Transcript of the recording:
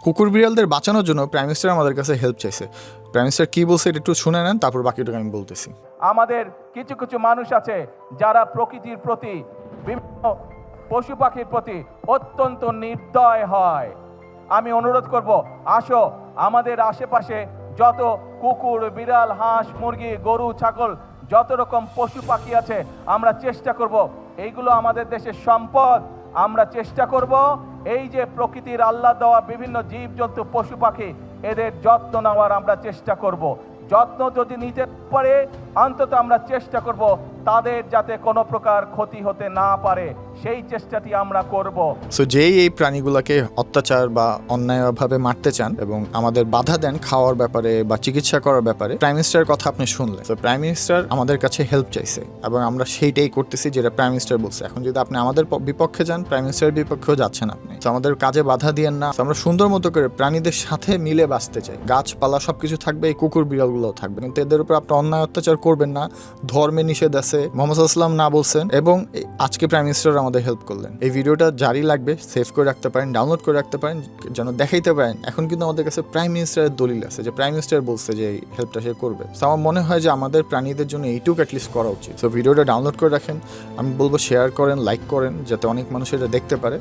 কুকুর বিড়ালদের বাঁচানোর জন্য প্রাইম মিনিস্টার আমাদের কাছে হেল্প চাইছে। প্রাইম মিনিস্টার কী বলছে এটা একটু শুনে নেন, তারপর বাকিটুকু আমি বলতেছি। আমাদের কিছু কিছু মানুষ আছে যারা প্রকৃতির প্রতি, বিভিন্ন পশু পাখির প্রতি অত্যন্ত নির্দয় হয়। আমি অনুরোধ করব, আসো আমাদের আশেপাশে যত কুকুর, বিড়াল, হাঁস, মুরগি, গরু, ছাগল, যত রকম পশু পাখি আছে, আমরা চেষ্টা করব, এইগুলো আমাদের দেশের সম্পদ। আমরা চেষ্টা করব এই যে প্রকৃতির আল্লাহ দেওয়া বিভিন্ন জীবজন্তু, পশু পাখি, এদের যত্ন নেওয়ার আমরা চেষ্টা করব। যত্ন যদি নিতে পারে, অন্তত আমরা চেষ্টা করব তাদের যাতে কোনো প্রকার ক্ষতি হতে না পারে, সেই চেষ্টাটি আমরা করব। সো যেই এই প্রাণীগুলোকে অত্যাচার বা অন্যায়ভাবে মারতে চান এবং আমাদের বাধা দেন খাওয়ার ব্যাপারে বা চিকিৎসা করার ব্যাপারে, প্রাইম মিনিস্টারের কথা আপনি শুনলেন। তো প্রাইম মিনিস্টার আমাদের কাছে হেল্প চাইছে এবং আমরা সেইটাই করতেছি যেটা প্রাইম মিনিস্টার বলছে। এখন যদি আপনি আমাদের বিপক্ষে যান, প্রাইম মিনিস্টারের বিপক্ষেও যাচ্ছেন আপনি। তো আমাদের কাজে বাধা দিয়েন না। আমরা সুন্দর মতো করে প্রাণীদের সাথে মিলে বাঁচতে চাই। গাছপালা সবকিছু থাকবে, এই কুকুর বিড়ালগুলোও থাকবে, কিন্তু এদের উপর আপনি অন্যায় অত্যাচার করবেন না। ধর্মে নিষেধ আছে, মোহাম্মদ সাল্লাল্লাহু না বলছেন, এবং আজকে প্রাইম মিনিস্টার আমাদের হেল্প করলেন। এই ভিডিওটা জারি লাগবে, সেভ করে রাখতে পারেন, ডাউনলোড করে রাখতে পারেন, যেন দেখাইতে পারেন এখন কিন্তু আমাদের কাছে প্রাইম মিনিস্টারের দলিল আছে যে প্রাইম মিনিস্টার বলছে যে এই হেল্পটা সে করবে। তো আমার মনে হয় যে আমাদের প্রাণীদের জন্য এইটুকু অ্যাটলিস্ট করা উচিত। তো ভিডিওটা ডাউনলোড করে রাখেন, আমি বলবো শেয়ার করেন, লাইক করেন, যাতে অনেক মানুষ এটা দেখতে পারে।